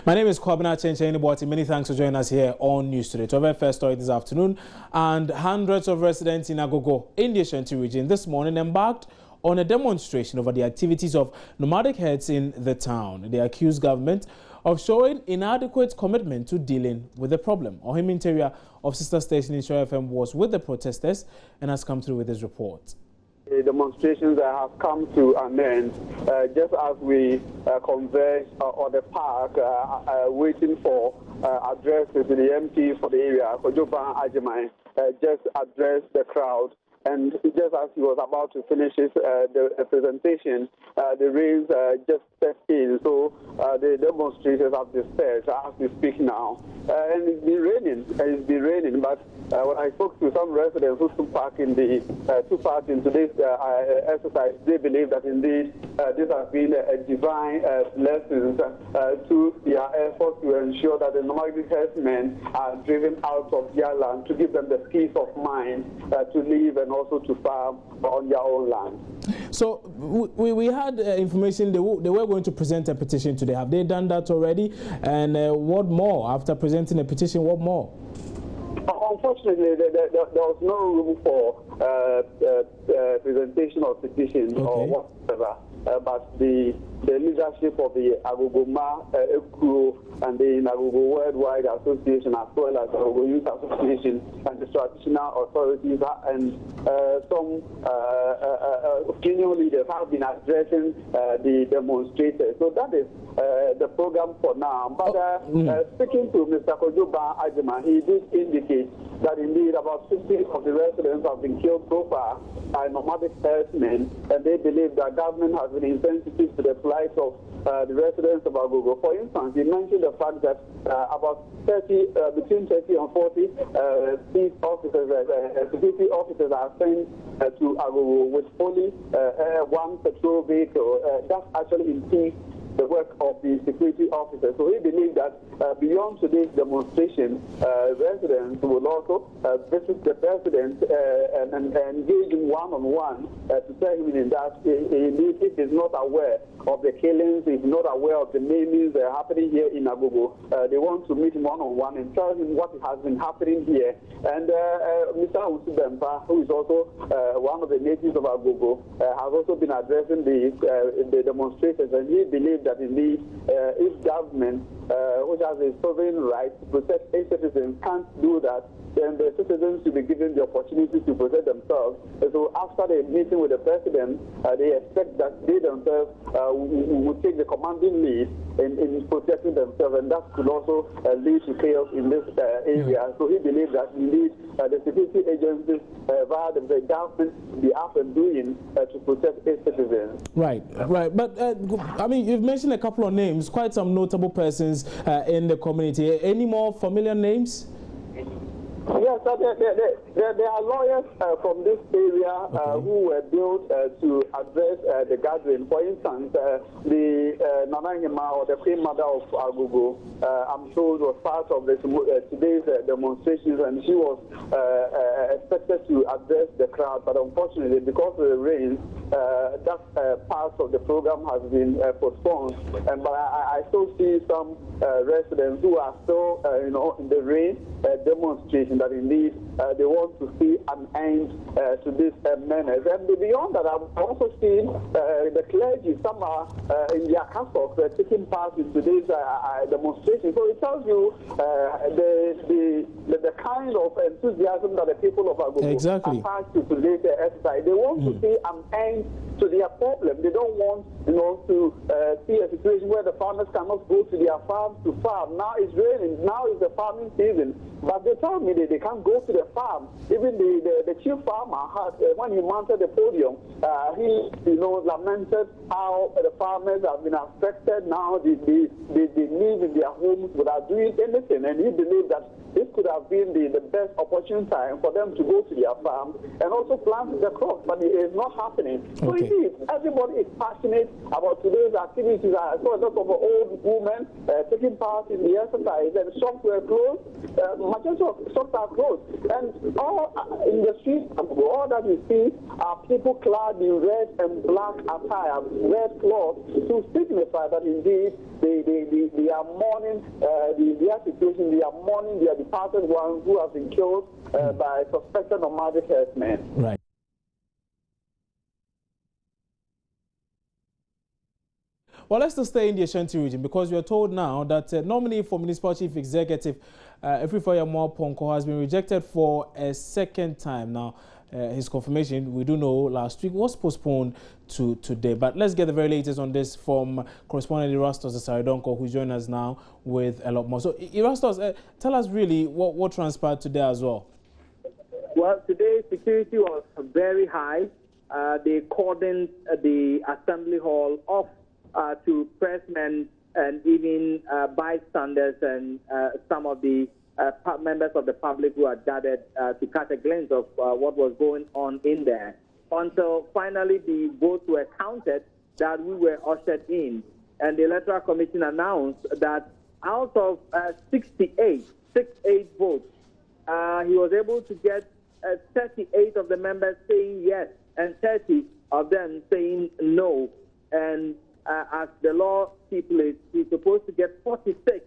My name is Kwabena Chenchen. Many thanks for joining us here on News Today. To our very first story this afternoon, and hundreds of residents in Agogo, in the Ashanti region, this morning embarked on a demonstration over the activities of nomadic heads in the town. They accused government of showing inadequate commitment to dealing with the problem. Ohim Interior of sister station in Show FM was with the protesters and has come through with his report. The demonstrations have come to an end just as we converge on the park waiting for addresses to the MP for the area. Kojoba Ajimai just addressed the crowd. And just as he was about to finish his the presentation, the rains just stepped in. So the demonstrators have dispersed as we speak now. And it's been raining. But when I spoke to some residents who took part in today's exercise, they believe that indeed this has been a divine lesson to their efforts to ensure that the nomadic herdsmen are driven out of their land, to give them the peace of mind to live and also to farm on their own land. So we had information they were going to present a petition today. Have they done that already? And what more? After presenting a petition, what more? Unfortunately, there was no room for presentation of petitions or whatever. But the leadership of the Agogoma Ekuro and the Agogo Worldwide Association, as well as the Agogo Youth Association and the traditional authorities and some opinion leaders have been addressing the demonstrators. So that is the program for now. But speaking to Mr. Kojoba Ajima, he did indicate that indeed about 50 of the residents have been killed so far by nomadic herdsmen, and they believe that government has been insensitive to the plight of the residents of Agogo. For instance, he mentioned the fact that about between 30 and 40 peace officers, security officers are sent to Agogo with only one patrol vehicle. That actually impedes the work of the security officers. So we believe that beyond today's demonstration, residents will also visit the president and engage him one-on-one to tell him that if he's not aware of the killings, if not aware of the maimings happening here in Agogo, they want to meet him one-on-one and tell him what has been happening here. And Mr. Usubempa, who is also one of the natives of Agogo, has also been addressing the demonstrators, and he believes that indeed if government, which has a sovereign right to protect a citizen, can't do that, then the citizens should be given the opportunity to protect themselves. And so after the meeting with the president, they expect that they themselves will take the commanding lead in protecting themselves, and that could also lead to chaos in this area. So he believes that indeed the security agencies via the government be up and doing to protect its citizens. Right. But I mean, you've mentioned a couple of names, quite some notable persons in the community. Any more familiar names? Yes, there are lawyers from this area who were built to address the gathering. For instance, the Nanahima, or the Queen Mother of Agogo, I'm told was part of today's demonstrations, and she was expected to address the crowd, but unfortunately, because of the rain, that part of the program has been postponed. But I still see some residents who are still, in the rain demonstration, that indeed they want to see an end to this menace. And beyond that, I've also seen the clergy, some are in their castles taking part in today's demonstration. So it tells you the kind of enthusiasm that the people of Agogo attach to today's exercise. They want to see an end to their problem. They don't want, to see a situation where the farmers cannot go to their farms to farm. Now it's raining. Now is the farming season. But they told me that they can't go to the farm. Even the chief farmer had, when he mounted the podium, he lamented how the farmers have been affected. Now they live in their homes without doing anything, and he believed that this could have been the best opportune time for them to go to their farm and also plant the crops, but it is not happening. So indeed, everybody is passionate about today's activities. I saw a lot of old women taking part in the exercise, and shops were closed. Majority of shops are closed, and all in the streets, all that we see are people clad in red and black attire, red cloth, to signify that indeed they are mourning their situation. They are mourning their departed ones who have been killed by suspected nomadic herdsmen. Right. Well, let's just stay in the Ashanti region, because we are told now that nominee for Municipal Chief Executive Efrifo Ponko has been rejected for a second time. Now, his confirmation, we do know, last week was postponed to today. But let's get the very latest on this from correspondent Erastus Asaridonko, who joins us now with a lot more. So, Erastus, tell us really what transpired today as well. Well, today security was very high. They cordoned the assembly hall off to pressmen and even bystanders and some of the members of the public who had gathered to catch a glimpse of what was going on in there. Until finally the votes were counted, that we were ushered in. And the Electoral Commission announced that out of 68 votes, he was able to get 38 of the members saying yes and 30 of them saying no. And as the law stipulates, he's supposed to get 46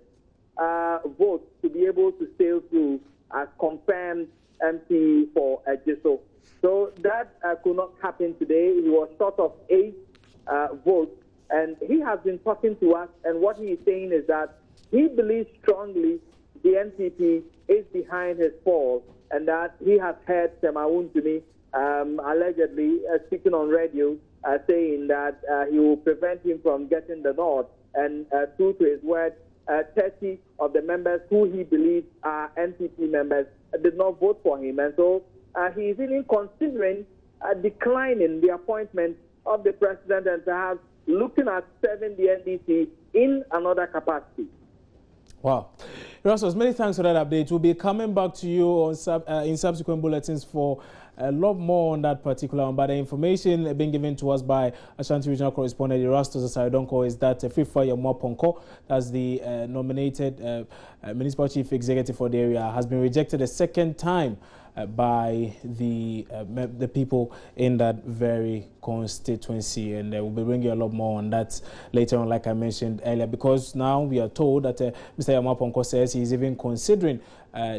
votes to be able to sail through as confirmed MP for Ejiso. So that could not happen today. He was short of 8 votes, and he has been talking to us, and what he is saying is that he believes strongly the NPP is behind his fall, and that he has heard Semaun to me allegedly speaking on radio saying that he will prevent him from getting the nod, and true to his word, 30 of the members who he believes are NPP members did not vote for him, and so he is even considering declining the appointment of the president and perhaps looking at serving the NDC in another capacity. Wow. Erastus, many thanks for that update. We'll be coming back to you on in subsequent bulletins for a lot more on that particular one. But the information being given to us by Ashanti Regional Correspondent Erastus Asaridonko is that Efrifo Ponko, that's the nominated Municipal Chief Executive for the area, has been rejected a second time by the people in that very constituency, and we'll be bringing you a lot more on that later on, like I mentioned earlier, because now we are told that Mr. Yama Ponko says he's even considering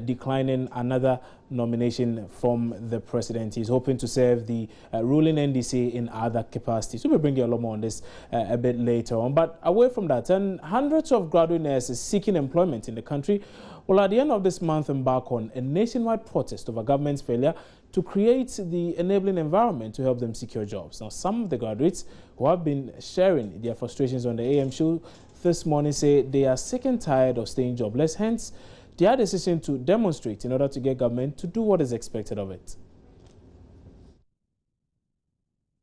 declining another nomination from the president. He's hoping to serve the ruling NDC in other capacities. We'll be bringing you a lot more on this a bit later on. But away from that, and hundreds of graduate nurses seeking employment in the country will at the end of this month embark on a nationwide protest over government's failure to create the enabling environment to help them secure jobs. Now, some of the graduates who have been sharing their frustrations on the AM show this morning say they are sick and tired of staying jobless, hence their decision to demonstrate in order to get government to do what is expected of it.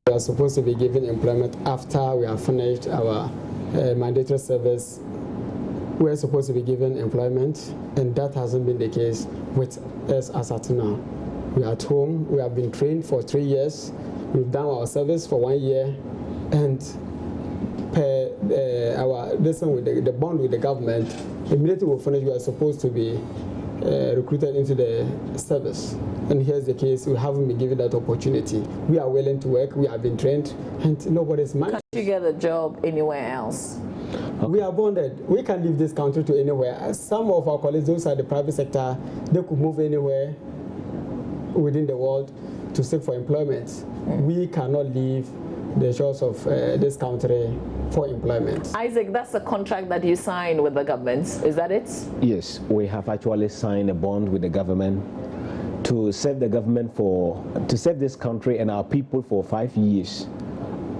We are supposed to be given employment after we have finished our mandatory service. We are supposed to be given employment, and that hasn't been the case with us as at now. We are at home. We have been trained for 3 years. We've done our service for 1 year, and per the bond with the government, immediately we finish, we are supposed to be recruited into the service. And here's the case: we haven't been given that opportunity. We are willing to work. We have been trained, and nobody's mind. Can't you get a job anywhere else? Okay. We are bonded. We can leave this country to anywhere. Some of our colleagues outside the private sector, they could move anywhere within the world to seek for employment. We cannot leave the shores of this country for employment. Isaac, that's a contract that you signed with the government. Is that it? Yes, we have actually signed a bond with the government to serve the government to serve this country and our people for 5 years.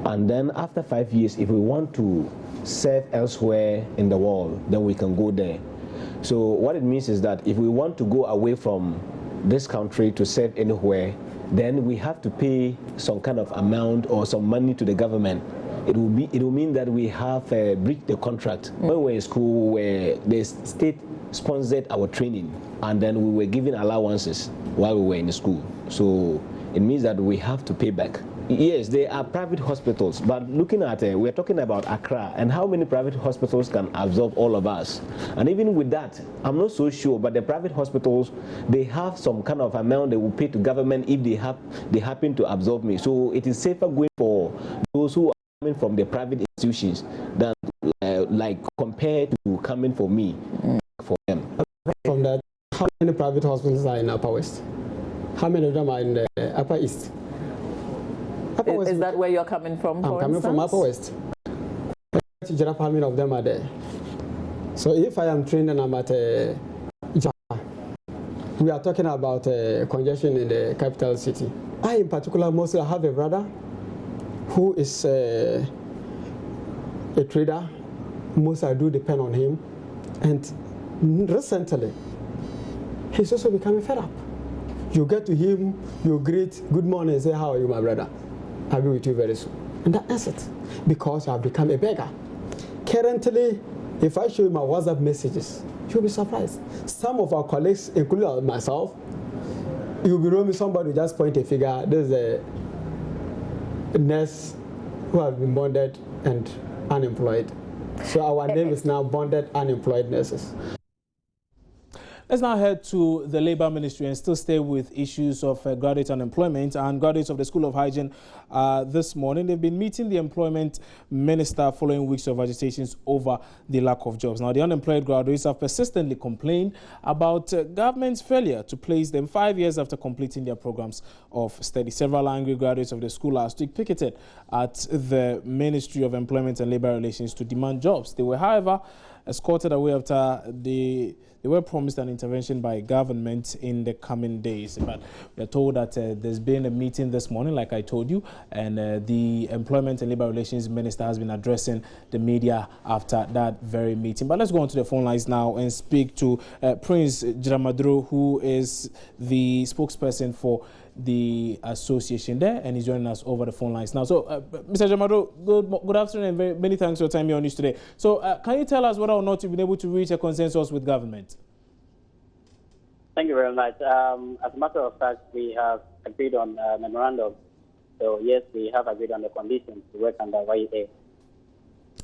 And then after 5 years, if we want to serve elsewhere in the world, then we can go there. So what it means is that if we want to go away from this country to serve anywhere, then we have to pay some kind of amount or some money to the government. It will mean that we have breached the contract. When we were in school, where the state sponsored our training, and then we were given allowances while we were in school. So it means that we have to pay back. Yes, there are private hospitals, but looking at we're talking about Accra, and how many private hospitals can absorb all of us? And even with that, I'm not so sure, but the private hospitals, they have some kind of amount they will pay to government if they happen to absorb me. So it is safer going for those who are coming from the private institutions than like compared to coming for me, for them. From that, how many private hospitals are in Upper West? How many of them are in the Upper East? Is that where you're coming from? I'm coming from Upper West. How many of them are there? So if I am trained and I'm at Jaffa, we are talking about congestion in the capital city. I, in particular, mostly have a brother who is a trader. Most I do depend on him, and recently he's also becoming fed up. You get to him, you greet, good morning, and say, how are you, my brother? I'll be with you very soon. And that's it, because you have become a beggar. Currently, if I show you my WhatsApp messages, you'll be surprised. Some of our colleagues, including myself, you'll be roaming, somebody just point a figure. There's a nurse who have been bonded and unemployed. So our name is now Bonded Unemployed Nurses. Let's now head to the Labour Ministry and still stay with issues of graduate unemployment. And graduates of the School of Hygiene this morning, they've been meeting the Employment Minister following weeks of agitations over the lack of jobs. Now, the unemployed graduates have persistently complained about government's failure to place them 5 years after completing their programs of study. Several angry graduates of the school last week picketed at the Ministry of Employment and Labour Relations to demand jobs. They were, however, escorted away after they were promised an intervention by government in the coming days. But we're told that there's been a meeting this morning, like I told you, and the Employment and Labour Relations Minister has been addressing the media after that very meeting. But let's go on to the phone lines now and speak to Prince Jiramadro, who is the spokesperson for the association there, and he's joining us over the phone lines now. So, Mr. Jamadro, good afternoon, and many thanks for your time here on news today. So, can you tell us whether or not you've been able to reach a consensus with government? Thank you very much. As a matter of fact, we have agreed on a memorandum. So, yes, we have agreed on the conditions to work under YEA.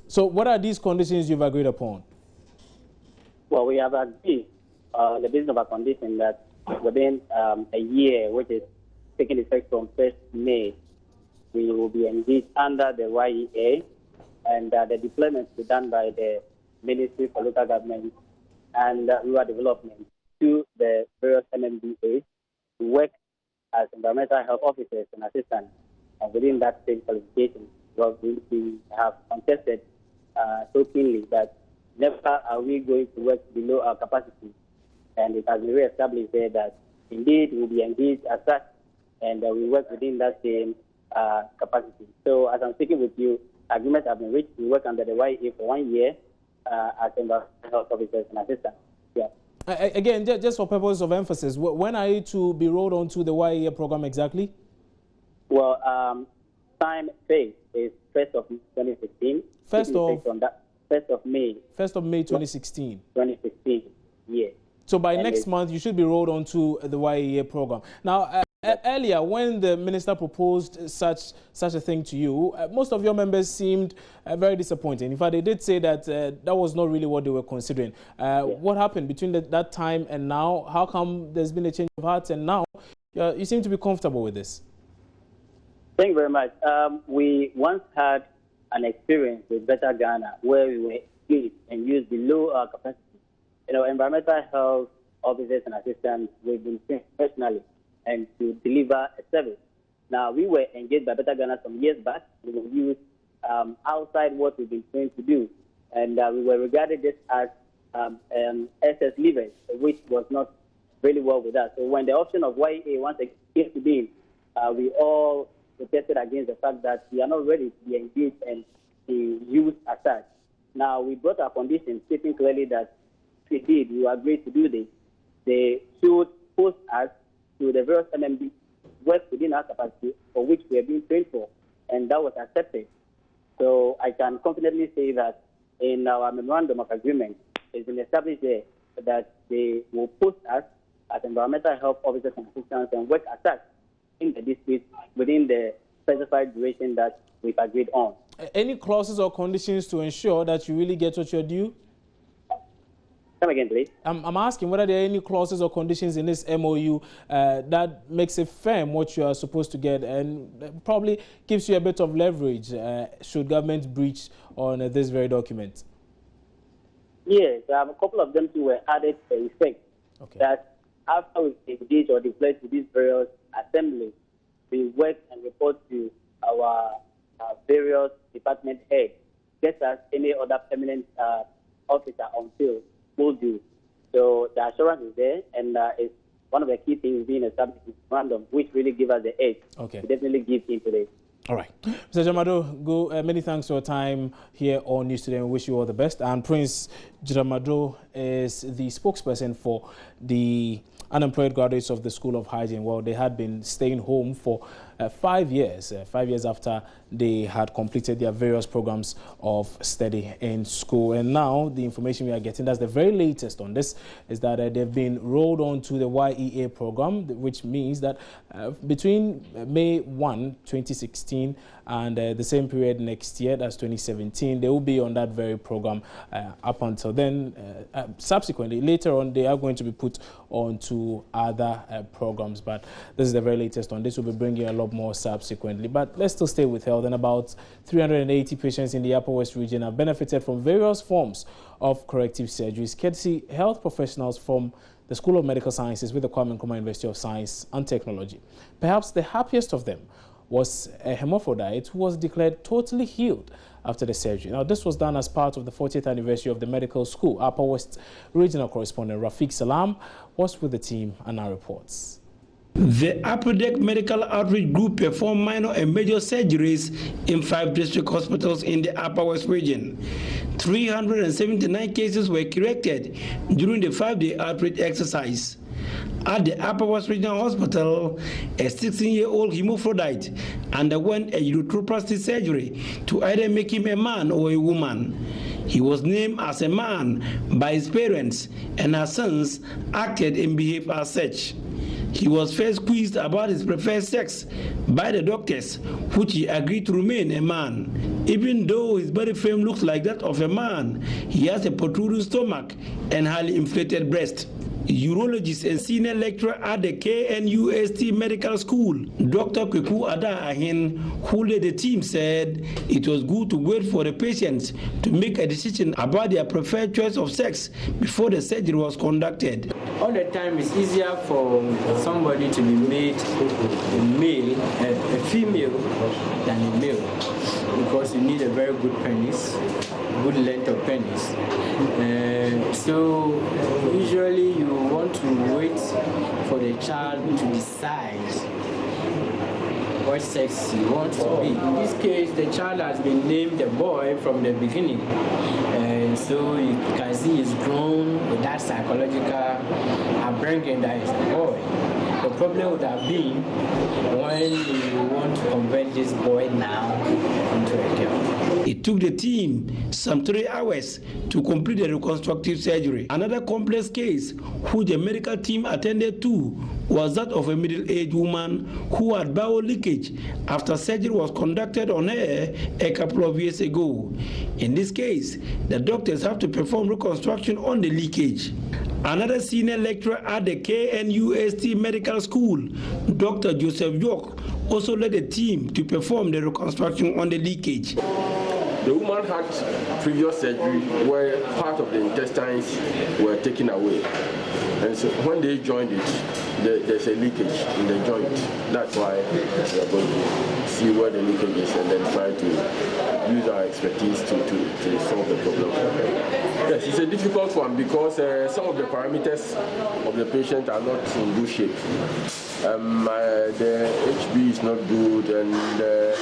So, what are these conditions you've agreed upon? Well, we have agreed on the basis of a condition that within a year, which is taking effect from 1st May, we will be engaged under the YEA, and the deployment will be done by the Ministry for Local Government and Rural Development to the various MMDAs to work as environmental health officers and assistants within that same qualification. Because we have contested so keenly that never are we going to work below our capacity. And it has been re-established there that indeed we'll be engaged as such, and we work within that same capacity. So as I'm speaking with you, agreements have been reached. We work under the YEA for 1 year as environmental health officers and assistants. Yeah. Again, just for purpose of emphasis, when are you to be rolled onto the YEA program exactly? Well, time phase is 1st of 2016. 1st of May. 1st of May 2016. 2016, yeah. So by next month, you should be rolled onto the YEA program. Now, earlier, when the minister proposed such a thing to you, most of your members seemed very disappointed. In fact, they did say that that was not really what they were considering. What happened between that time and now? How come there's been a change of heart, and now you seem to be comfortable with this? Thank you very much. We once had an experience with Better Ghana where we were engaged and used below our capacity. You know, environmental health officers and assistants, we've been trained professionally and to deliver a service. Now, we were engaged by Better Ghana some years back. We were used outside what we've been trained to do. And we were regarded this as SS leavers, which was not really well with us. So when the option of YEA once again came to be, we all protested against the fact that we are not ready to be engaged and be used as such. Now, we brought our conditions, stating clearly that indeed we agreed to do this. They should post us to the various MMD work within our capacity for which we are being trained for, and that was accepted. So I can confidently say that in our memorandum of agreement, it's been established there that they will post us as environmental health officers and assistants and work as such in the district within the specified duration that we've agreed on. Any clauses or conditions to ensure that you really get what you're due? Come again, please. I'm asking whether there are any clauses or conditions in this MOU that makes it firm what you are supposed to get and probably gives you a bit of leverage should government breach on this very document. Yes, a couple of them were added for effect. Okay. That after we engage or deploy to these various assemblies, we work and report to our various department heads, just as any other permanent officer on field will do. So the assurance is there, and it's one of the key things being established in random, which really give us the edge. Okay. To definitely give in today. All right. Mr. Jamado, many thanks for your time here on News Today. We wish you all the best. And Prince Jamado is the spokesperson for the unemployed graduates of the School of Hygiene. Well, they had been staying home for 5 years, 5 years after they had completed their various programs of study in school. And now the information we are getting, that's the very latest on this, is that they've been rolled on to the YEA program, which means that between May 1, 2016 and the same period next year, that's 2017, they will be on that very program up until then. Subsequently, later on, they are going to be put onto other programs. But this is the very latest on this. We'll be bringing a lot more subsequently. But let's still stay with health. And about 380 patients in the Upper West region have benefited from various forms of corrective surgeries, courtesy health professionals from the School of Medical Sciences with the Kwame Nkrumah University of Science and Technology. Perhaps the happiest of them was a hermaphrodite who was declared totally healed after the surgery. Now, this was done as part of the 40th anniversary of the medical school. Upper West regional correspondent Rafiq Salam was with the team and now reports. The Upper Deck Medical Outreach Group performed minor and major surgeries in 5 district hospitals in the Upper West region. 379 cases were corrected during the 5-day outreach exercise. At the Upper West Regional Hospital, a 16-year-old hermaphrodite underwent a uteroplasty surgery to either make him a man or a woman. He was named as a man by his parents, and her sons acted and behaved as such. He was first quizzed about his preferred sex by the doctors, which he agreed to remain a man. Even though his body frame looks like that of a man, he has a protruding stomach and highly inflated breast. Urologist and senior lecturer at the KNUST Medical School, Dr. Kweku Ada Ahin, who led the team, said it was good to wait for the patients to make a decision about their preferred choice of sex before the surgery was conducted. All the time it's easier for somebody to be made a male, a female than a male, because you need a very good penis, good length of penis. So usually you want to wait for the child to decide what sex he wants to be. In this case, the child has been named a boy from the beginning. And so you can see he's grown with that psychological upbringing that he's a boy. The problem would have been when you want to convert this boy now into a girl. It took the team some 3 hours to complete the reconstructive surgery. Another complex case, which the medical team attended to, was that of a middle-aged woman who had bowel leakage after surgery was conducted on her a couple of years ago. In this case, the doctors have to perform reconstruction on the leakage. Another senior lecturer at the KNUST Medical School, Dr. Joseph York, also led the team to perform the reconstruction on the leakage. The woman had previous surgery where part of the intestines were taken away. And so when they joined it, there's a leakage in the joint. That's why we are going to see where the leakage is and then try to use our expertise to solve the problem. Yes, it's a difficult one because some of the parameters of the patient are not in good shape. The HB is not good and the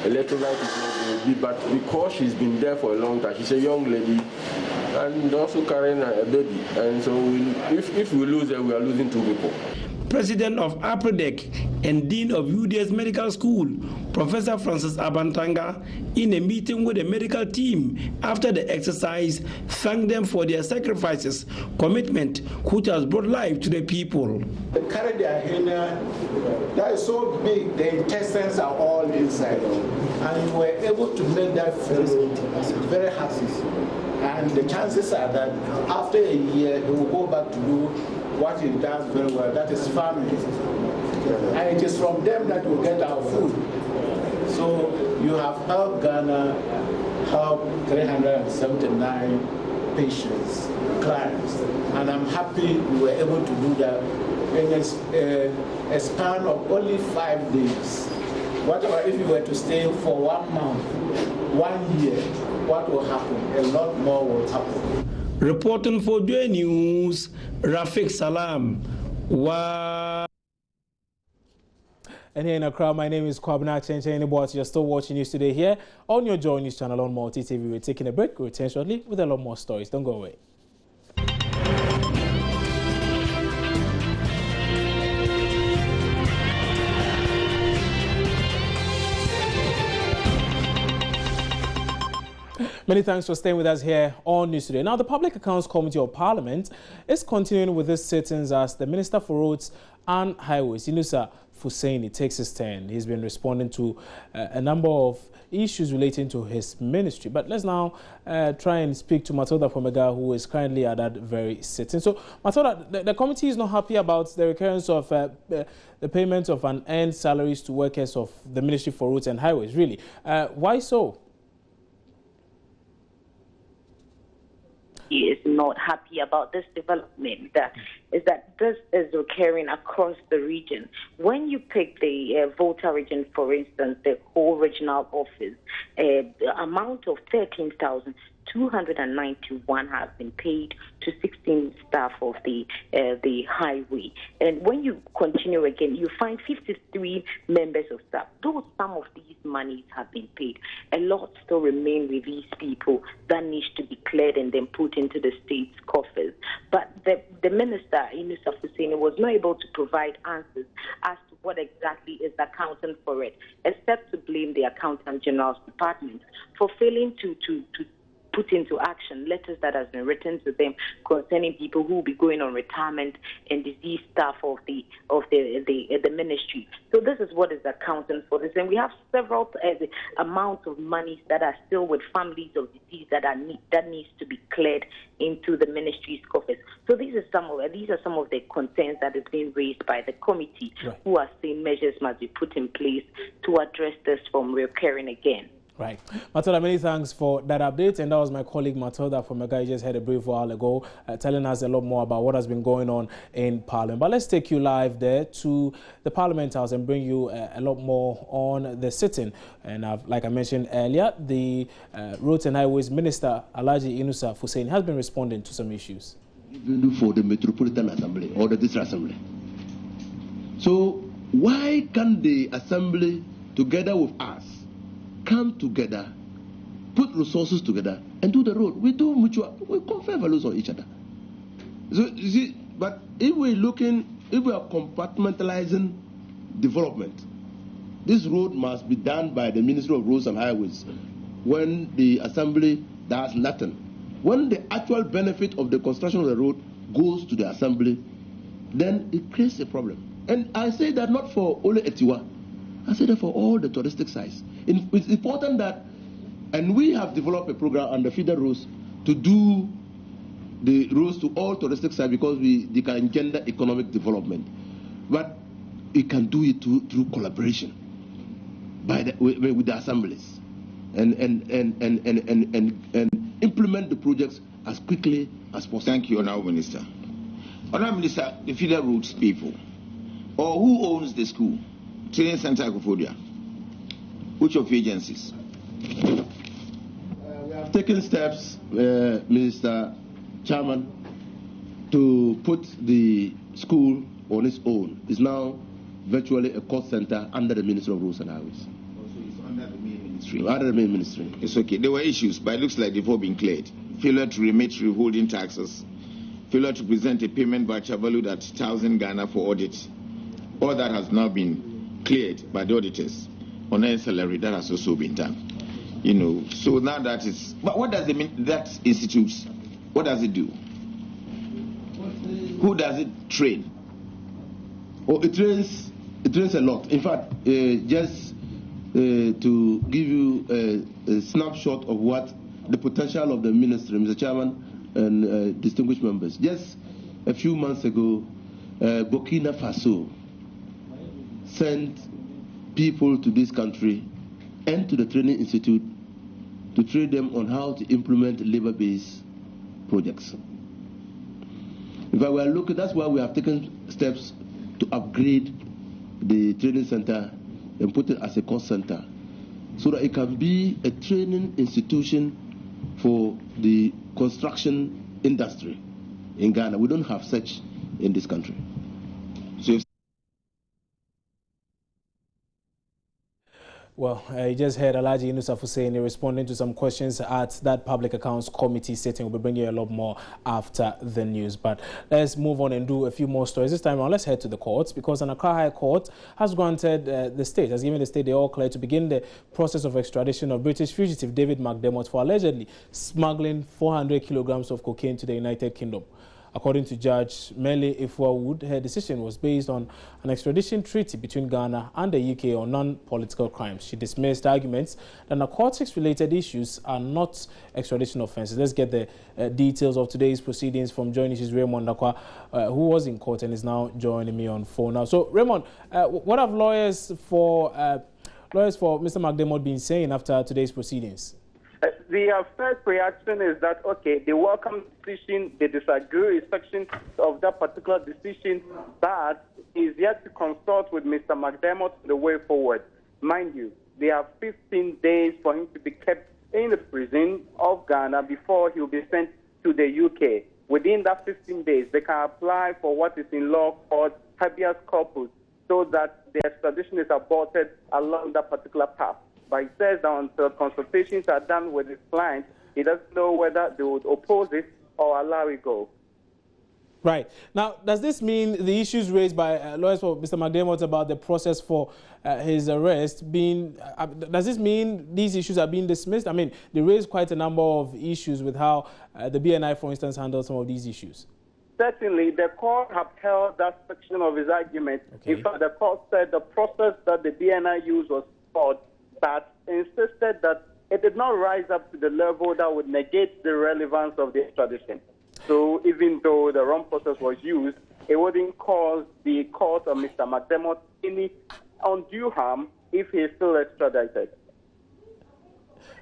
electrolyte is not good, but because she's been there for a long time, she's a young lady and also carrying a baby, and so if we lose her, we are losing 2 people. President of APRODEC and Dean of UDS Medical School, Professor Francis Abantanga, in a meeting with the medical team after the exercise, thanked them for their sacrifices, commitment, which has brought life to the people. The cardiac hernia, that is so big, the intestines are all inside, and you were able to make that very happy. And the chances are that after a year, he will go back to do what he does very well, that is farming. And it is from them that we get our food. So you have helped Ghana, help 379 patients, clients, and I'm happy we were able to do that in a span of only 5 days. Whatever if you were to stay for 1 month, 1 year, what will happen? A lot more will happen. Reporting for Joy News, Rafiq Salam. And here in Accra, my name is Kwabena Chenchen. You're still watching News Today here on your Joy News channel on Multi TV. We're taking a break. We'll return shortly with a lot more stories. Don't go away. Many thanks for staying with us here on News Today. Now, the Public Accounts Committee of Parliament is continuing with its sittings as the Minister for Roads and Highways, Yunusa Fussaini, takes his turn. He's been responding to a number of issues relating to his ministry. But let's now try and speak to Matilda Fomega, who is currently at that very sitting. So, Matilda, the committee is not happy about the recurrence of the payment of unearned salaries to workers of the Ministry for Roads and Highways, really. Why so? Is not happy about this development. Is that this is occurring across the region. When you pick the Volta region, for instance, the whole regional office, the amount of 13,291 has been paid to 16 staff of the highway. And when you continue again, you find 53 members of staff. Though some of these monies have been paid, a lot still remain with these people that needs to be cleared and then put into the state's coffers. But the minister, Yunusa Fussaini, was not able to provide answers as to what exactly is accounting for it, except to blame the Accountant General's Department for failing to put into action letters that has been written to them concerning people who will be going on retirement and deceased staff of the ministry. So this is what is accounting for this, and we have several amounts of monies that are still with families of deceased that needs to be cleared into the ministry's coffers. So these are some of the concerns that is being raised by the committee, right, who are saying measures must be put in place to address this from recurring again. Right. Matilda, many thanks for that update. And that was my colleague Matilda from Megha. Just had a brief while ago telling us a lot more about what has been going on in Parliament. But let's take you live there to the Parliament House and bring you a lot more on the sitting. And like I mentioned earlier, the Roads and Highways Minister, Alhaji Yunusa Fussaini, has been responding to some issues. For the Metropolitan Assembly or the District Assembly. So why can't the Assembly, together with us, come together, put resources together, and do the road? We do mutual, we confer values on each other. So you see, but if we are compartmentalizing development, this road must be done by the Ministry of Roads and Highways. When the Assembly does nothing, when the actual benefit of the construction of the road goes to the Assembly, then it creates a problem. And I say that not for only Etiwa, I say that for all the touristic sites. It's important that, and we have developed a program under feeder roads to do the roads to all touristic sites because they can engender economic development. But we can do it through collaboration with the assemblies and implement the projects as quickly as possible. Thank you, Honourable Minister. Honourable Minister, the feeder roads people, or who owns the school? Training Center Agogo. Which of agencies? We have taken steps, Mr. Chairman, to put the school on its own. It's now virtually a cost center under the Ministry of Roads and Highways. So it's under the main ministry? Under the main ministry. It's okay. There were issues, but it looks like they've all been cleared. Failure to remit withholding taxes. Failure to present a payment voucher valued at 1,000 Ghana for audit. all that has now been cleared by the auditors on ancillary. That has also been done. So now that is. But what does it mean? That institute, what does it do? Who does it train? It trains a lot. In fact, just to give you a snapshot of what the potential of the ministry, Mr. Chairman and distinguished members. Just a few months ago, Burkina Faso sent people to this country and to the training institute to train them on how to implement labor-based projects. If I were looking, that's why we have taken steps to upgrade the training center and put it as a cost center, so that it can be a training institution for the construction industry in Ghana. We don't have such in this country. So well, you just heard Alhaji Yunusa Hussein responding to some questions at that Public Accounts Committee sitting. We'll be bringing you a lot more after the news. But let's move on and do a few more stories. This time around, let's head to the courts, because an Accra High Court has granted has given the state the all clear to begin the process of extradition of British fugitive David McDermott for allegedly smuggling 400 kilograms of cocaine to the United Kingdom. According to Judge Mele Ifua-Wood, her decision was based on an extradition treaty between Ghana and the UK on non-political crimes. She dismissed arguments that narcotics-related issues are not extradition offences. Let's get the details of today's proceedings from Joint Issues Raymond Dakwa, who was in court and is now joining me on phone now. So, Raymond, what have lawyers for Mr. McDermott been saying after today's proceedings? The first reaction is that, okay, they welcome the decision, they disagree with sections of that particular decision, but is yet to consult with Mr. McDermott the way forward. Mind you, they have 15 days for him to be kept in the prison of Ghana before he will be sent to the UK. Within that 15 days, they can apply for what is in law called habeas corpus, so that the extradition is aborted along that particular path. But he says that until consultations are done with his client, he doesn't know whether they would oppose it or allow it go. Right. Now, does this mean the issues raised by lawyers for Mr. McDermott about the process for his arrest being, does this mean these issues are being dismissed? I mean, they raised quite a number of issues with how the BNI, for instance, handled some of these issues. Certainly, the court upheld that section of his argument. Okay. In fact, the court said the process that the BNI used was flawed, but insisted that it did not rise up to the level that would negate the relevance of the extradition. So even though the wrong process was used, it wouldn't cause the court or Mr. McDermott any undue harm if he is still extradited.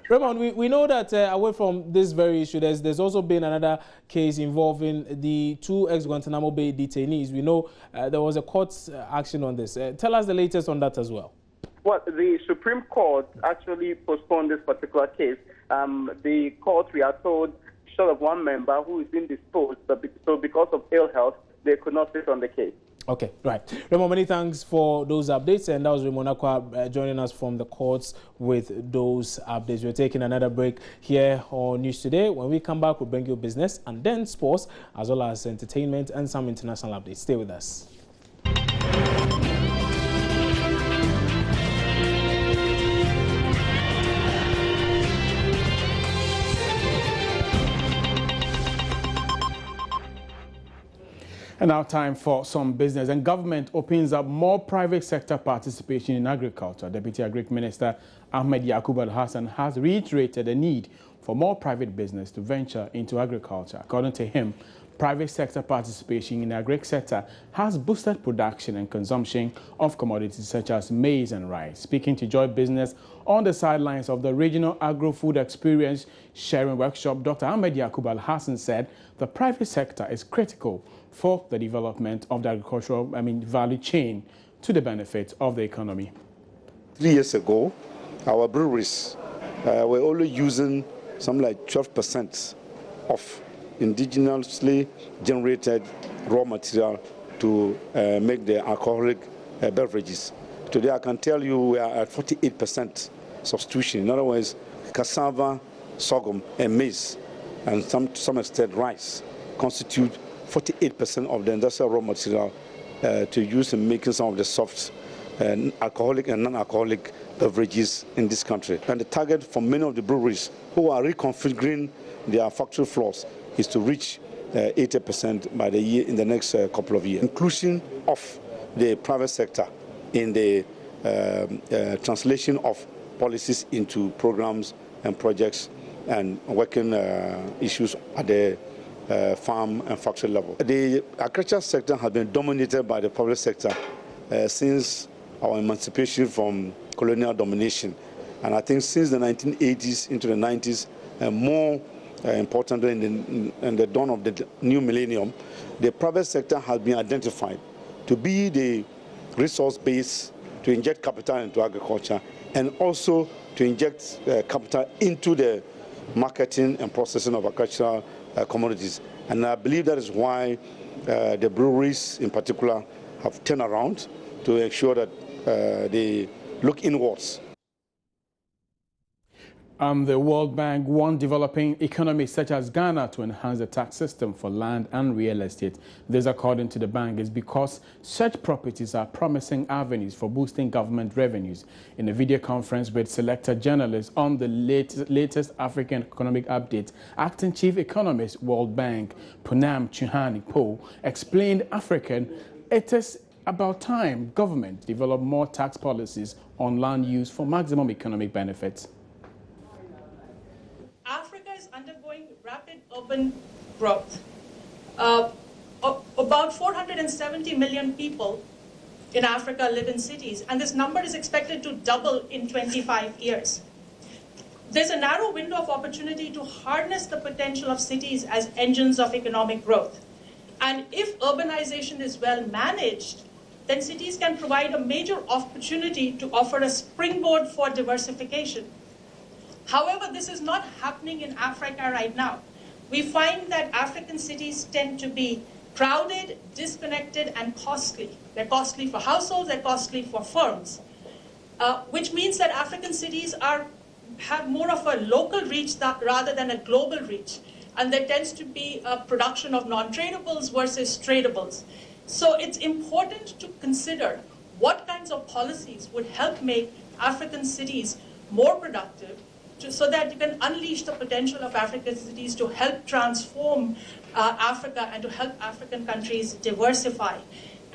Raymond, we know that away from this very issue, there's also been another case involving the two ex-Guantanamo Bay detainees. We know there was a court action on this. Tell us the latest on that as well. Well, the Supreme Court actually postponed this particular case. The court, we are told, short of one member who is indisposed, so because of ill health, they could not sit on the case. Okay, right. Raymond, many thanks for those updates, and that was Raymond Akwa joining us from the courts with those updates. We're taking another break here on News Today. When we come back, we'll bring you business and then sports, as well as entertainment and some international updates. Stay with us. And now time for some business. And government opens up more private sector participation in agriculture. Deputy Agric Minister Ahmed Yaqub Al-Hassan has reiterated the need for more private business to venture into agriculture. According to him, private sector participation in the agric sector has boosted production and consumption of commodities such as maize and rice. Speaking to Joy Business on the sidelines of the Regional Agro-Food Experience Sharing Workshop, Dr. Ahmed Yaqub Al-Hassan said the private sector is critical for the development of the agricultural value chain to the benefit of the economy. 3 years ago, our breweries were only using something like 12% of indigenously generated raw material to make the alcoholic beverages. Today, I can tell you we are at 48% substitution. In other words, cassava, sorghum, and maize, and to some extent rice, constitute 48% of the industrial raw material to use in making some of the soft alcoholic and non-alcoholic beverages in this country. And the target for many of the breweries who are reconfiguring their factory floors is to reach 80% by the year in the next couple of years. Inclusion of the private sector in the translation of policies into programs and projects and working issues at the farm and factory level. The agriculture sector has been dominated by the public sector since our emancipation from colonial domination. And I think since the 1980s into the 90s, more importantly in the dawn of the new millennium, the private sector has been identified to be the resource base to inject capital into agriculture and also to inject capital into the marketing and processing of agricultural commodities. And I believe that is why the breweries in particular have turned around to ensure that they look inwards. The World Bank wants developing economies such as Ghana to enhance the tax system for land and real estate. This, according to the bank, is because such properties are promising avenues for boosting government revenues. In a video conference with selected journalists on the latest African Economic Update, Acting Chief Economist, World Bank, Punam Chuhani-Po, explained it is about time government develop more tax policies on land use for maximum economic benefits. Africa is undergoing rapid urban growth. About 470 million people in Africa live in cities, and this number is expected to double in 25 years. There's a narrow window of opportunity to harness the potential of cities as engines of economic growth. And if urbanization is well managed, then cities can provide a major opportunity to offer a springboard for diversification. However, this is not happening in Africa right now. We find that African cities tend to be crowded, disconnected, and costly. They're costly for households, they're costly for firms, which means that African cities have more of a local reach rather than a global reach. And there tends to be a production of non-tradables versus tradables. So it's important to consider what kinds of policies would help make African cities more productive, so that you can unleash the potential of African cities to help transform Africa and to help African countries diversify.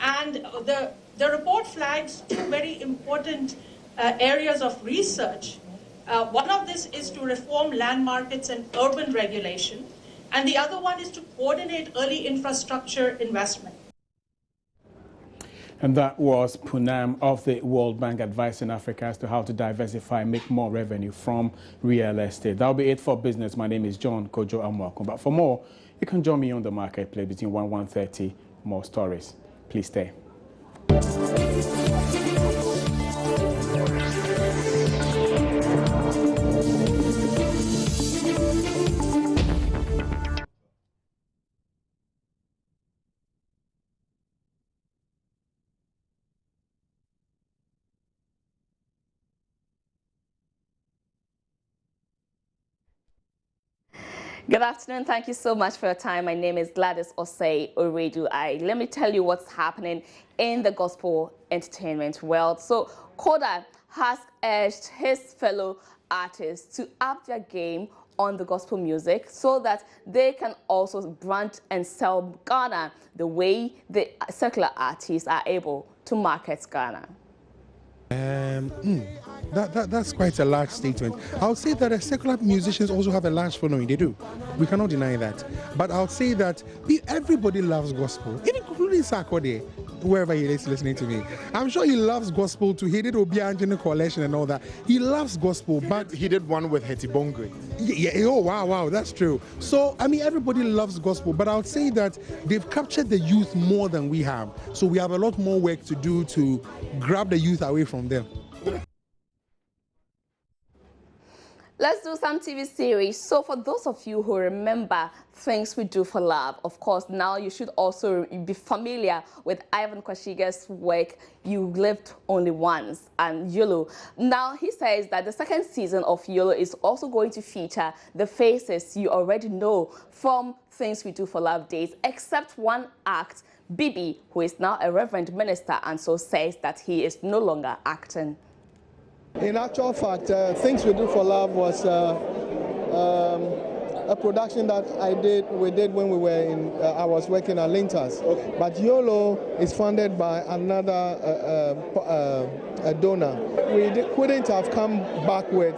And the report flags two very important areas of research. One of this is to reform land markets and urban regulation, and the other one is to coordinate early infrastructure investment. And that was Punam of the World Bank advising Africa as to how to diversify and make more revenue from real estate. That'll be it for business. My name is John Kojo Amwako. But for more, you can join me on the marketplace between 1 and 1:30. More stories. Please stay. Good afternoon. Thank you so much for your time. My name is Gladys Osei Oredu. Let me tell you what's happening in the gospel entertainment world. So Koda has urged his fellow artists to up their game on the gospel music so that they can also brand and sell Ghana the way the secular artists are able to market Ghana. That's quite a large statement. I'll say that secular musicians also have a large following. They do. We cannot deny that. But I'll say that everybody loves gospel, even including Sarkodie, wherever he is listening to me. I'm sure he loves gospel too. He did Obi Anjani Collection and all that. He loves gospel, but he did one with Hetty Bongwe. Yeah. Oh, wow, that's true. So, I mean, everybody loves gospel, but I'll say that they've captured the youth more than we have. So we have a lot more work to do to grab the youth away from them. Let's do some TV series. So for those of you who remember Things We Do for Love, of course, now you should also be familiar with Ivan Kwashiga's work, You Lived Only Once, and YOLO. Now he says that the second season of YOLO is also going to feature the faces you already know from Things We Do for Love days, except one act, Bibi, who is now a Reverend Minister, and so says that he is no longer acting. In actual fact, Things We Do for Love was a production that we did when we were in, I was working at Lintas. Okay. But YOLO is funded by another donor. We couldn't have come back with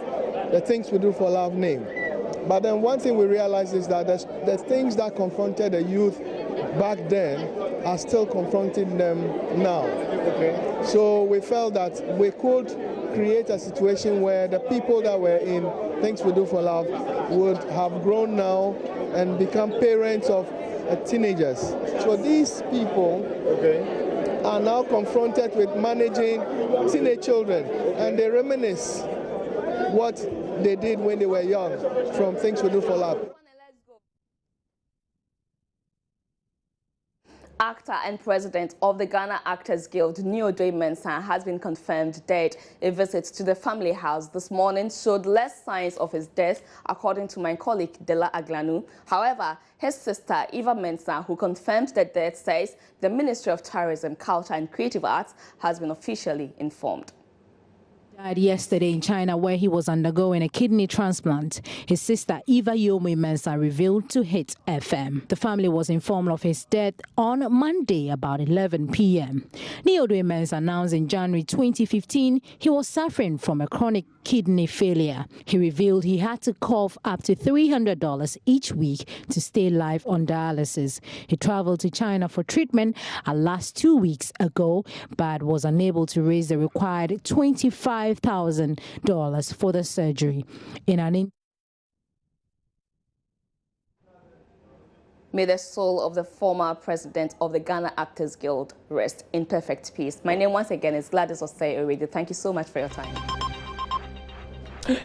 the Things We Do for Love name. But then one thing we realized is that the things that confronted the youth back then are still confronting them now. Okay. So we felt that we could create a situation where the people that were in Things We Do for Love would have grown now and become parents of teenagers. So these people are now confronted with managing teenage children, and they reminisce what they did when they were young from Things We Do for Love. Actor and president of the Ghana Actors Guild, Neodwe Mensah, has been confirmed dead. A visit to the family house this morning showed less signs of his death, according to my colleague Dela Aglanu. However, his sister Eva Mensah, who confirmed the death, says the Ministry of Tourism, Culture and Creative Arts has been officially informed. Died yesterday in China, where he was undergoing a kidney transplant. His sister Eva Yomi Mensah revealed to Hit FM. The family was informed of his death on Monday about 11 p.m. Neodwe Mensah announced in January 2015 he was suffering from a chronic kidney failure. He revealed he had to cough up to $300 each week to stay live on dialysis. He traveled to China for treatment last 2 weeks ago, but was unable to raise the required $25,000 for the surgery. May the soul of the former president of the Ghana Actors Guild rest in perfect peace. My name once again is Gladys Osei Oredu. Thank you so much for your time.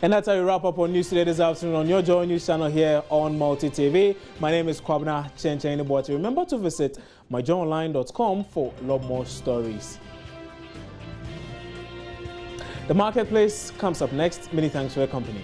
And that's how we wrap up on News Today this afternoon on your Joy News channel here on Multi TV. My name is Kwabena Chenchen. Remember to visit myjoyonline.com for a lot more stories. The Marketplace comes up next. Many thanks for your company.